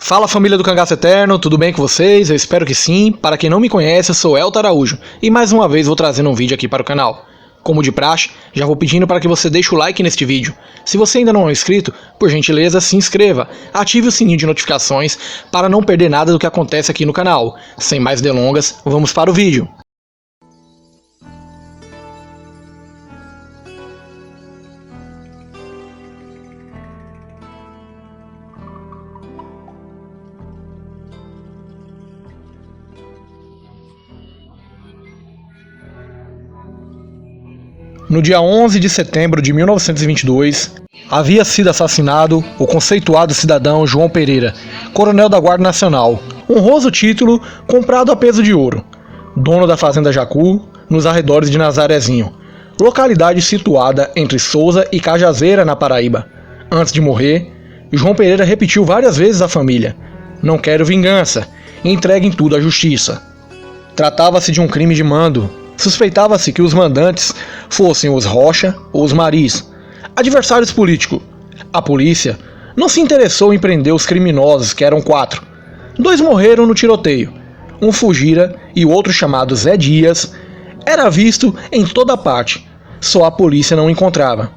Fala, família do Cangaço Eterno, tudo bem com vocês? Eu espero que sim. Para quem não me conhece, eu sou Elton Araújo e mais uma vez vou trazendo um vídeo aqui para o canal. Como de praxe, já vou pedindo para que você deixe o like neste vídeo. Se você ainda não é inscrito, por gentileza, se inscreva. Ative o sininho de notificações para não perder nada do que acontece aqui no canal. Sem mais delongas, vamos para o vídeo. No dia 11 de setembro de 1922, havia sido assassinado o conceituado cidadão João Pereira, coronel da Guarda Nacional, honroso título comprado a peso de ouro, dono da fazenda Jacu, nos arredores de Nazarezinho, localidade situada entre Souza e Cajazeira, na Paraíba. Antes de morrer, João Pereira repetiu várias vezes à família: "Não quero vingança, entreguem tudo à justiça." Tratava-se de um crime de mando. Suspeitava-se que os mandantes fossem os Rocha ou os Maris, adversários políticos. A polícia não se interessou em prender os criminosos, que eram 4. 2 morreram no tiroteio. Um fugira e o outro, chamado Zé Dias, era visto em toda parte. Só a polícia não o encontrava.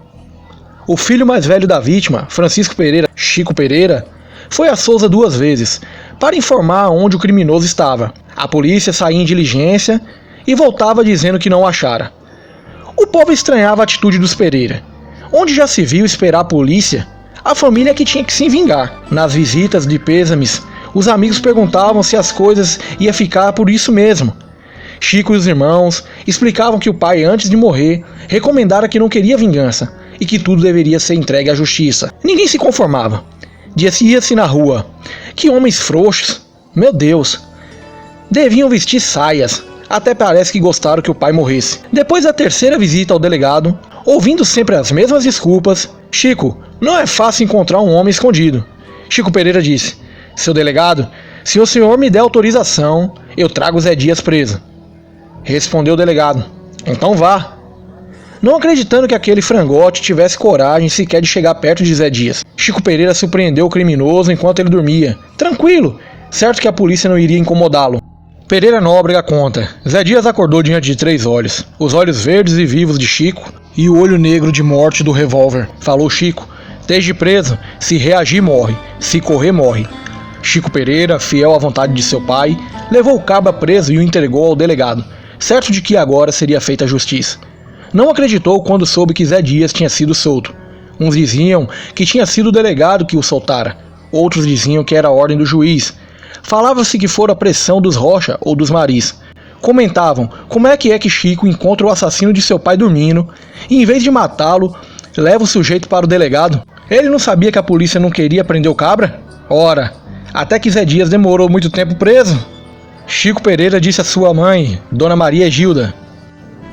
O filho mais velho da vítima, Francisco Pereira, Chico Pereira, foi a Souza 2 vezes para informar onde o criminoso estava. A polícia saía em diligência e voltava dizendo que não achara. O povo estranhava a atitude dos Pereira. Onde já se viu esperar a polícia, a família que tinha que se vingar. Nas visitas de pêsames, os amigos perguntavam se as coisas iam ficar por isso mesmo. Chico e os irmãos explicavam que o pai, antes de morrer, recomendara que não queria vingança e que tudo deveria ser entregue à justiça. Ninguém se conformava. Dizia-se na rua: "Que homens frouxos, meu Deus, deviam vestir saias." Até parece que gostaram que o pai morresse. Depois da terceira visita ao delegado, ouvindo sempre as mesmas desculpas: "Chico, não é fácil encontrar um homem escondido." Chico Pereira disse: "Seu delegado, se o senhor me der autorização, eu trago Zé Dias preso." Respondeu o delegado: "Então vá." Não acreditando que aquele frangote tivesse coragem sequer de chegar perto de Zé Dias, Chico Pereira surpreendeu o criminoso enquanto ele dormia, tranquilo, certo que a polícia não iria incomodá-lo. Pereira Nóbrega conta: Zé Dias acordou diante de 3 olhos, os olhos verdes e vivos de Chico e o olho negro de morte do revólver. Falou Chico: "Desde preso, se reagir morre, se correr morre." Chico Pereira, fiel à vontade de seu pai, levou o caba preso e o entregou ao delegado, certo de que agora seria feita a justiça. Não acreditou quando soube que Zé Dias tinha sido solto. Uns diziam que tinha sido o delegado que o soltara, outros diziam que era a ordem do juiz. Falava-se que fora a pressão dos Rocha ou dos Maris. Comentavam como é que Chico encontra o assassino de seu pai dormindo e, em vez de matá-lo, leva o sujeito para o delegado. Ele não sabia que a polícia não queria prender o cabra? Ora, até que Zé Dias demorou muito tempo preso. Chico Pereira disse à sua mãe, Dona Maria Gilda,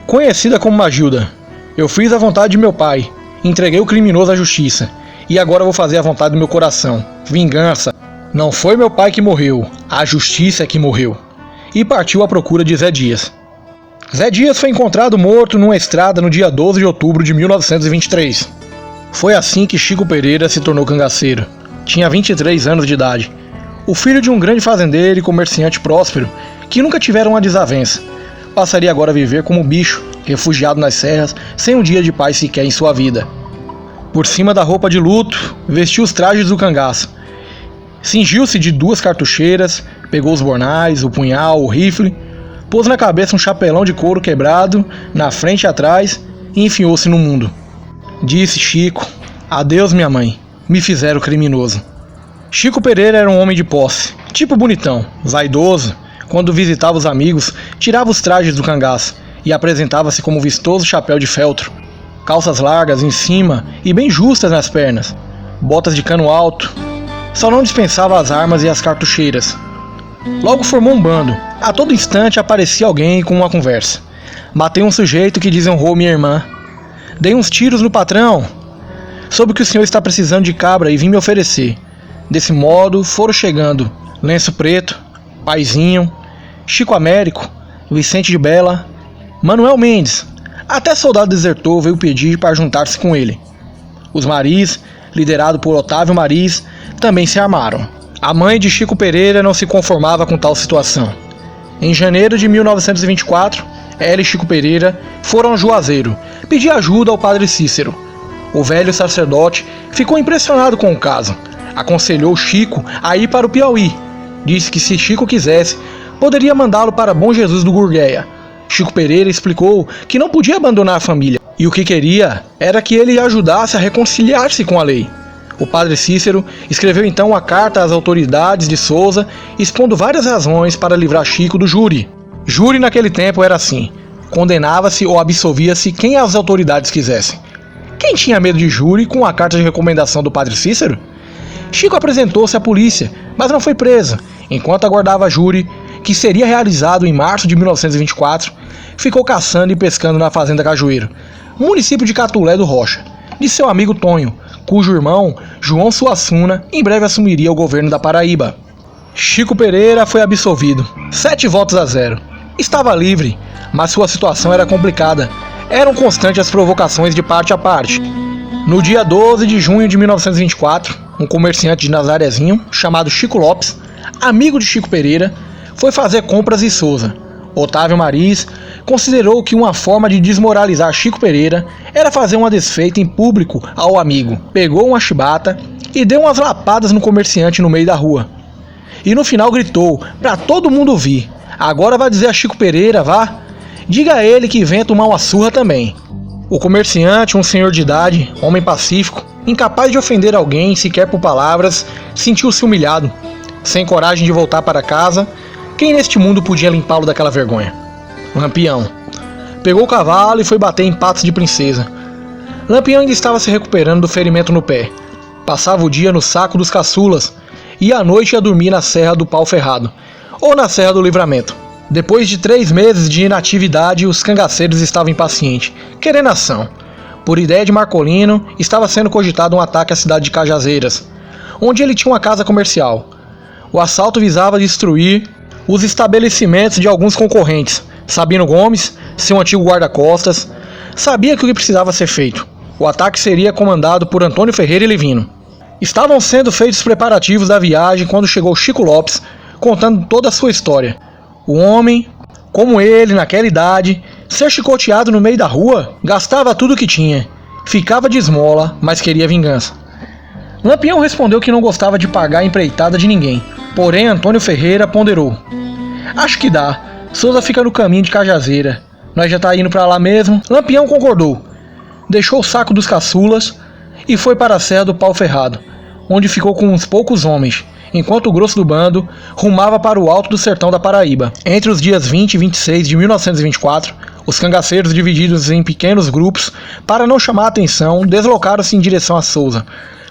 conhecida como Magilda: "Eu fiz a vontade de meu pai, entreguei o criminoso à justiça, e agora vou fazer a vontade do meu coração. Vingança. Não foi meu pai que morreu, a justiça é que morreu." E partiu à procura de Zé Dias. Zé Dias foi encontrado morto numa estrada no dia 12 de outubro de 1923. Foi assim que Chico Pereira se tornou cangaceiro. Tinha 23 anos de idade. O filho de um grande fazendeiro e comerciante próspero, que nunca tiveram uma desavença. Passaria agora a viver como bicho, refugiado nas serras, sem um dia de paz sequer em sua vida. Por cima da roupa de luto, vestiu os trajes do cangaço. Cingiu-se de 2 cartucheiras, pegou os bornais, o punhal, o rifle, pôs na cabeça um chapelão de couro quebrado, na frente e atrás, e enfiou-se no mundo. Disse Chico: "Adeus, minha mãe, me fizeram criminoso." Chico Pereira era um homem de posse, tipo bonitão, vaidoso. Quando visitava os amigos, tirava os trajes do cangaço e apresentava-se como vistoso chapéu de feltro, calças largas em cima e bem justas nas pernas, botas de cano alto. Só não dispensava as armas e as cartucheiras. Logo formou um bando. A todo instante aparecia alguém com uma conversa. "Matei um sujeito que desonrou minha irmã. Dei uns tiros no patrão. Soube que o senhor está precisando de cabra e vim me oferecer." Desse modo foram chegando Lenço Preto, Paizinho, Chico Américo, Vicente de Bela, Manuel Mendes. Até soldado desertor veio pedir para juntar-se com ele. Os Maris, liderado por Otávio Maris, também se armaram. A mãe de Chico Pereira não se conformava com tal situação. Em janeiro de 1924, ela e Chico Pereira foram ao Juazeiro pedir ajuda ao padre Cícero. O velho sacerdote ficou impressionado com o caso. Aconselhou Chico a ir para o Piauí. Disse que se Chico quisesse, poderia mandá-lo para Bom Jesus do Gurgueia. Chico Pereira explicou que não podia abandonar a família e o que queria era que ele ajudasse a reconciliar-se com a lei. O padre Cícero escreveu então uma carta às autoridades de Souza, expondo várias razões para livrar Chico do júri. Júri naquele tempo era assim: condenava-se ou absolvia-se quem as autoridades quisessem. Quem tinha medo de júri com a carta de recomendação do padre Cícero? Chico apresentou-se à polícia, mas não foi preso. Enquanto aguardava júri, que seria realizado em março de 1924, ficou caçando e pescando na fazenda Cajueiro, município de Catulé do Rocha, de seu amigo Tonho, cujo irmão, João Suassuna, em breve assumiria o governo da Paraíba. Chico Pereira foi absolvido, 7 votos a 0. Estava livre, mas sua situação era complicada. Eram constantes as provocações de parte a parte. No dia 12 de junho de 1924, um comerciante de Nazarezinho, chamado Chico Lopes, amigo de Chico Pereira, foi fazer compras em Souza. Otávio Mariz considerou que uma forma de desmoralizar Chico Pereira era fazer uma desfeita em público ao amigo. Pegou uma chibata e deu umas lapadas no comerciante no meio da rua. E no final gritou, para todo mundo ouvir: agora vai dizer a Chico Pereira, vá? Diga a ele que vem tomar uma surra também. O comerciante, um senhor de idade, homem pacífico, incapaz de ofender alguém sequer por palavras, sentiu-se humilhado. Sem coragem de voltar para casa, quem neste mundo podia limpá-lo daquela vergonha? Lampião. Pegou o cavalo e foi bater em Patos de Princesa. Lampião ainda estava se recuperando do ferimento no pé. Passava o dia no saco dos caçulas e à noite ia dormir na Serra do Pau Ferrado, ou na Serra do Livramento. Depois de 3 meses de inatividade, os cangaceiros estavam impacientes, querendo ação. Por ideia de Marcolino, estava sendo cogitado um ataque à cidade de Cajazeiras, onde ele tinha uma casa comercial. O assalto visava destruir os estabelecimentos de alguns concorrentes. Sabino Gomes, seu antigo guarda-costas, sabia que o que precisava ser feito. O ataque seria comandado por Antônio Ferreira e Livino. Estavam sendo feitos os preparativos da viagem quando chegou Chico Lopes, contando toda a sua história. O homem, como ele, naquela idade, ser chicoteado no meio da rua, gastava tudo o que tinha. Ficava de esmola, mas queria vingança. Lampião respondeu que não gostava de pagar a empreitada de ninguém. Porém, Antônio Ferreira ponderou: acho que dá. Souza fica no caminho de Cajazeira. Nós já tá indo pra lá mesmo. Lampião concordou. Deixou o saco dos caçulas e foi para a Serra do Pau Ferrado, onde ficou com uns poucos homens, enquanto o grosso do bando rumava para o alto do sertão da Paraíba. Entre os dias 20 e 26 de 1924, os cangaceiros, divididos em pequenos grupos, para não chamar a atenção, deslocaram-se em direção a Souza,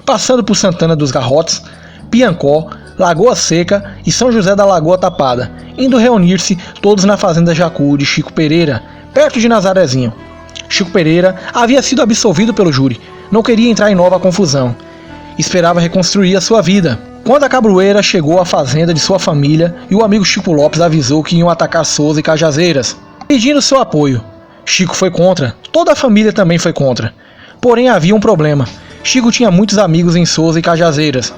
passando por Santana dos Garrotes, Piancó, Lagoa Seca e São José da Lagoa Tapada, indo reunir-se todos na fazenda Jacu de Chico Pereira, perto de Nazarezinho. Chico Pereira havia sido absolvido pelo júri, não queria entrar em nova confusão. Esperava reconstruir a sua vida. Quando a cabroeira chegou à fazenda de sua família e o amigo Chico Lopes avisou que iam atacar Souza e Cajazeiras, pedindo seu apoio. Chico foi contra, toda a família também foi contra. Porém havia um problema: Chico tinha muitos amigos em Souza e Cajazeiras.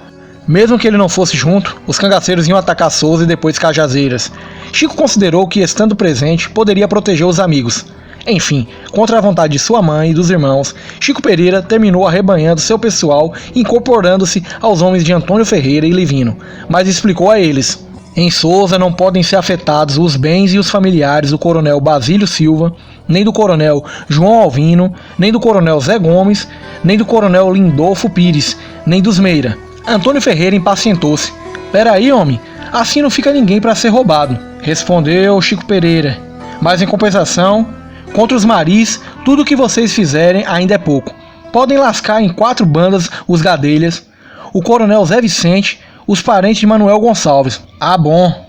Mesmo que ele não fosse junto, os cangaceiros iam atacar Souza e depois Cajazeiras. Chico considerou que, estando presente, poderia proteger os amigos. Enfim, contra a vontade de sua mãe e dos irmãos, Chico Pereira terminou arrebanhando seu pessoal, incorporando-se aos homens de Antônio Ferreira e Livino, mas explicou a eles: em Souza não podem ser afetados os bens e os familiares do coronel Basílio Silva, nem do coronel João Alvino, nem do coronel Zé Gomes, nem do coronel Lindolfo Pires, nem dos Meira. Antônio Ferreira impacientou-se: peraí, homem, assim não fica ninguém para ser roubado, respondeu Chico Pereira. Mas em compensação, contra os Maris, tudo o que vocês fizerem ainda é pouco. Podem lascar em 4 bandas os Gadelhas, o coronel Zé Vicente, os parentes de Manuel Gonçalves. Ah, bom,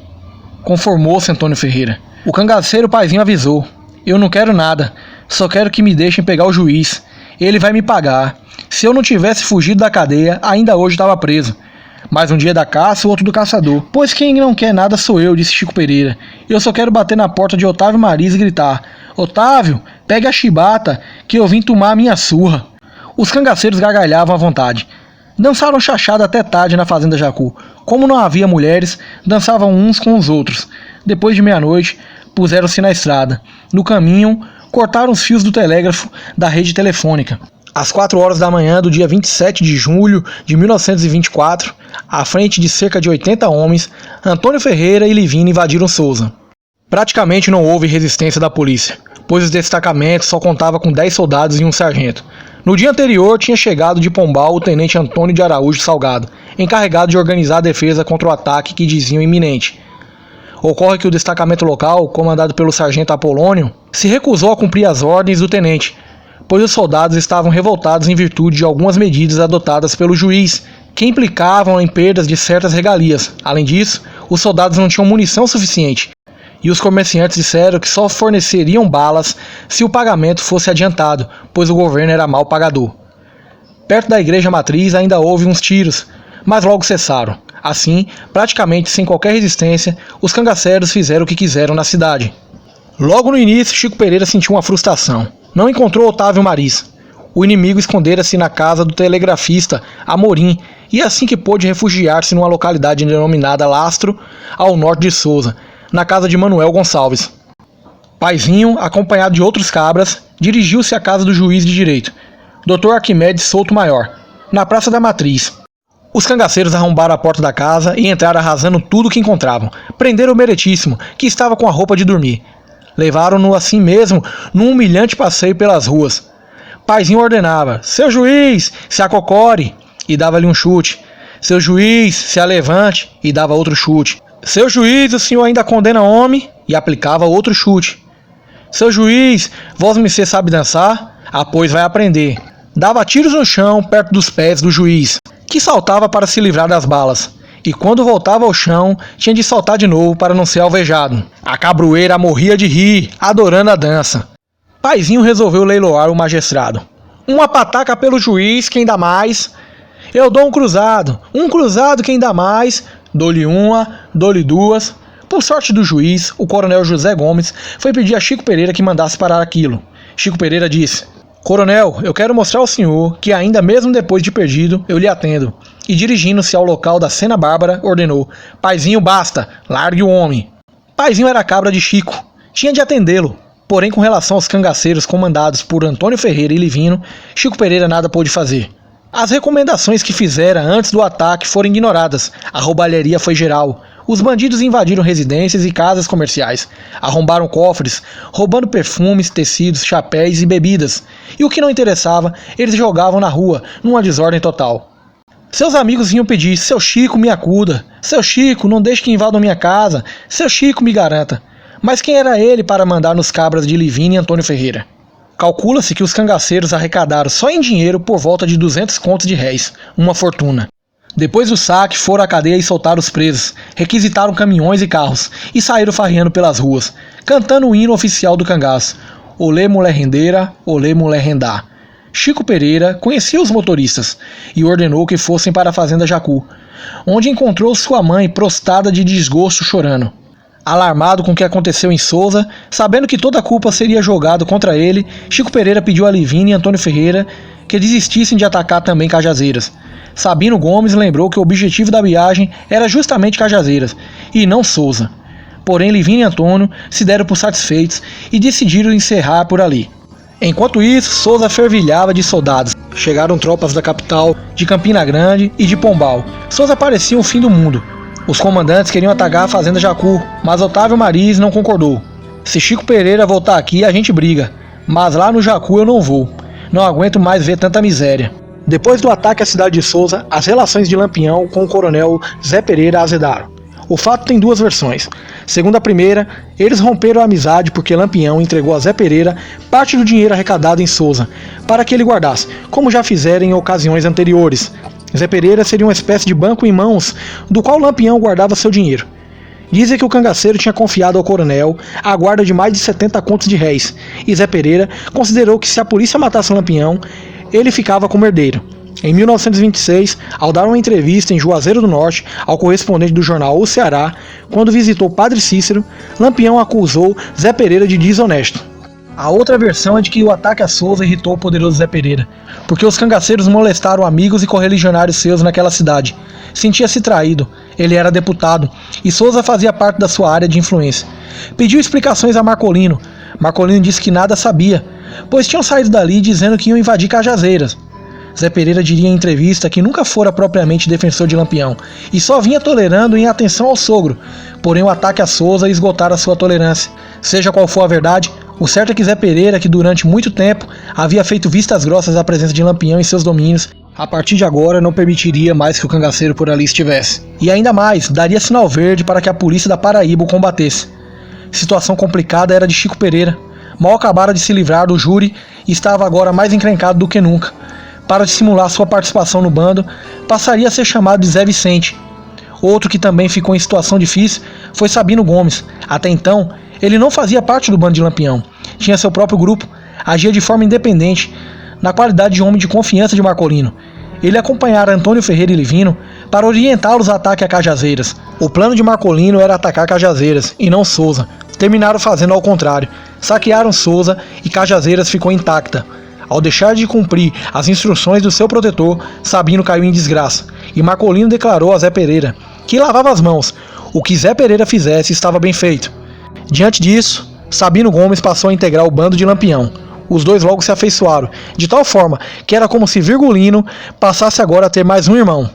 conformou-se Antônio Ferreira. O cangaceiro paizinho avisou: eu não quero nada, só quero que me deixem pegar o juiz. Ele vai me pagar. Se eu não tivesse fugido da cadeia, ainda hoje estava preso. Mas um dia da caça, o outro do caçador. Pois quem não quer nada sou eu, disse Chico Pereira. Eu só quero bater na porta de Otávio Mariz e gritar: Otávio, pegue a chibata, que eu vim tomar a minha surra. Os cangaceiros gargalhavam à vontade. Dançaram chachada até tarde na fazenda Jacu. Como não havia mulheres, dançavam uns com os outros. Depois de meia-noite, puseram-se na estrada. No caminho, cortaram os fios do telégrafo da rede telefônica. Às 4 horas da manhã do dia 27 de julho de 1924, à frente de cerca de 80 homens, Antônio Ferreira e Livini invadiram Souza. Praticamente não houve resistência da polícia, pois os destacamentos só contavam com 10 soldados e um sargento. No dia anterior tinha chegado de Pombal o tenente Antônio de Araújo Salgado, encarregado de organizar a defesa contra o ataque que diziam iminente. Ocorre que o destacamento local, comandado pelo sargento Apolônio, se recusou a cumprir as ordens do tenente, pois os soldados estavam revoltados em virtude de algumas medidas adotadas pelo juiz, que implicavam em perdas de certas regalias. Além disso, os soldados não tinham munição suficiente, e os comerciantes disseram que só forneceriam balas se o pagamento fosse adiantado, pois o governo era mau pagador. Perto da igreja matriz ainda houve uns tiros, mas logo cessaram. Assim, praticamente sem qualquer resistência, os cangaceiros fizeram o que quiseram na cidade. Logo no início, Chico Pereira sentiu uma frustração. Não encontrou Otávio Maris. O inimigo escondera-se na casa do telegrafista Amorim, e assim que pôde refugiar-se numa localidade denominada Lastro, ao norte de Souza, na casa de Manuel Gonçalves. Paizinho, acompanhado de outros cabras, dirigiu-se à casa do juiz de direito, Dr. Arquimedes Souto Maior, na Praça da Matriz. Os cangaceiros arrombaram a porta da casa e entraram arrasando tudo o que encontravam. Prenderam o Meretíssimo, que estava com a roupa de dormir. Levaram-no assim mesmo num humilhante passeio pelas ruas. Paizinho ordenava: "Seu juiz, se acocore", e dava-lhe um chute. "Seu juiz, se alevante", e dava outro chute. "Seu juiz, o senhor ainda condena homem", e aplicava outro chute. "Seu juiz, vós-me-cê sabe dançar? Ah, pois vai aprender". Dava tiros no chão perto dos pés do juiz, que saltava para se livrar das balas. E quando voltava ao chão, tinha de saltar de novo para não ser alvejado. A cabroeira morria de rir, adorando a dança. Paizinho resolveu leiloar o magistrado. "Uma pataca pelo juiz, quem dá mais?" "Eu dou um cruzado quem dá mais." "Dou-lhe uma, dou-lhe duas." Por sorte do juiz, o coronel José Gomes foi pedir a Chico Pereira que mandasse parar aquilo. Chico Pereira disse: "Coronel, eu quero mostrar ao senhor que ainda mesmo depois de perdido, eu lhe atendo." E dirigindo-se ao local da cena bárbara, ordenou: "Paizinho, basta, largue o homem." Paizinho era cabra de Chico, tinha de atendê-lo. Porém, com relação aos cangaceiros comandados por Antônio Ferreira e Livino, Chico Pereira nada pôde fazer. As recomendações que fizera antes do ataque foram ignoradas. A roubalheria foi geral. Os bandidos invadiram residências e casas comerciais, arrombaram cofres, roubando perfumes, tecidos, chapéus e bebidas. E o que não interessava, eles jogavam na rua, numa desordem total. Seus amigos vinham pedir: "Seu Chico, me acuda. Seu Chico, não deixe que invadam minha casa. Seu Chico, me garanta." Mas quem era ele para mandar nos cabras de Livini e Antônio Ferreira? Calcula-se que os cangaceiros arrecadaram só em dinheiro por volta de 200 contos de réis, uma fortuna. Depois do saque, foram à cadeia e soltaram os presos, requisitaram caminhões e carros e saíram farreando pelas ruas, cantando o hino oficial do cangaço: "Olê mulher rendeira, olê mulher rendá." Chico Pereira conhecia os motoristas e ordenou que fossem para a fazenda Jacu, onde encontrou sua mãe prostrada de desgosto chorando. Alarmado com o que aconteceu em Souza, sabendo que toda a culpa seria jogada contra ele, Chico Pereira pediu a Livini e Antônio Ferreira que desistissem de atacar também Cajazeiras. Sabino Gomes lembrou que o objetivo da viagem era justamente Cajazeiras, e não Souza. Porém, Livini e Antônio se deram por satisfeitos e decidiram encerrar por ali. Enquanto isso, Souza fervilhava de soldados. Chegaram tropas da capital, de Campina Grande e de Pombal. Souza parecia o fim do mundo. Os comandantes queriam atacar a fazenda Jacu, mas Otávio Maris não concordou. "Se Chico Pereira voltar aqui, a gente briga, mas lá no Jacu eu não vou. Não aguento mais ver tanta miséria." Depois do ataque à cidade de Souza, as relações de Lampião com o coronel Zé Pereira azedaram. O fato tem duas versões. Segundo a primeira, eles romperam a amizade porque Lampião entregou a Zé Pereira parte do dinheiro arrecadado em Souza, para que ele guardasse, como já fizeram em ocasiões anteriores. Zé Pereira seria uma espécie de banco em mãos, do qual Lampião guardava seu dinheiro. Dizem que o cangaceiro tinha confiado ao coronel a guarda de mais de 70 contos de réis, e Zé Pereira considerou que se a polícia matasse Lampião, ele ficava como herdeiro. Em 1926, ao dar uma entrevista em Juazeiro do Norte ao correspondente do jornal O Ceará, quando visitou Padre Cícero, Lampião acusou Zé Pereira de desonesto. A outra versão é de que o ataque a Souza irritou o poderoso Zé Pereira, porque os cangaceiros molestaram amigos e correligionários seus naquela cidade. Sentia-se traído, ele era deputado, e Souza fazia parte da sua área de influência. Pediu explicações a Marcolino. Marcolino disse que nada sabia, pois tinham saído dali dizendo que iam invadir Cajazeiras. Zé Pereira diria em entrevista que nunca fora propriamente defensor de Lampião, e só vinha tolerando em atenção ao sogro, porém o ataque a Souza esgotara sua tolerância. Seja qual for a verdade, o certo é que Zé Pereira, que durante muito tempo havia feito vistas grossas à presença de Lampião em seus domínios, a partir de agora não permitiria mais que o cangaceiro por ali estivesse. E ainda mais, daria sinal verde para que a polícia da Paraíba o combatesse. Situação complicada era de Chico Pereira. Mal acabara de se livrar do júri e estava agora mais encrencado do que nunca. Para dissimular sua participação no bando, passaria a ser chamado de Zé Vicente. Outro que também ficou em situação difícil foi Sabino Gomes. Até então, ele não fazia parte do bando de Lampião. Tinha seu próprio grupo, agia de forma independente, na qualidade de homem de confiança de Marcolino. Ele acompanhara Antônio Ferreira e Livino para orientá-los a ataque a Cajazeiras. O plano de Marcolino era atacar Cajazeiras, e não Souza. Terminaram fazendo ao contrário. Saquearam Souza e Cajazeiras ficou intacta. Ao deixar de cumprir as instruções do seu protetor, Sabino caiu em desgraça, e Marcolino declarou a Zé Pereira que lavava as mãos. O que Zé Pereira fizesse estava bem feito. Diante disso, Sabino Gomes passou a integrar o bando de Lampião. Os dois logo se afeiçoaram, de tal forma que era como se Virgulino passasse agora a ter mais um irmão.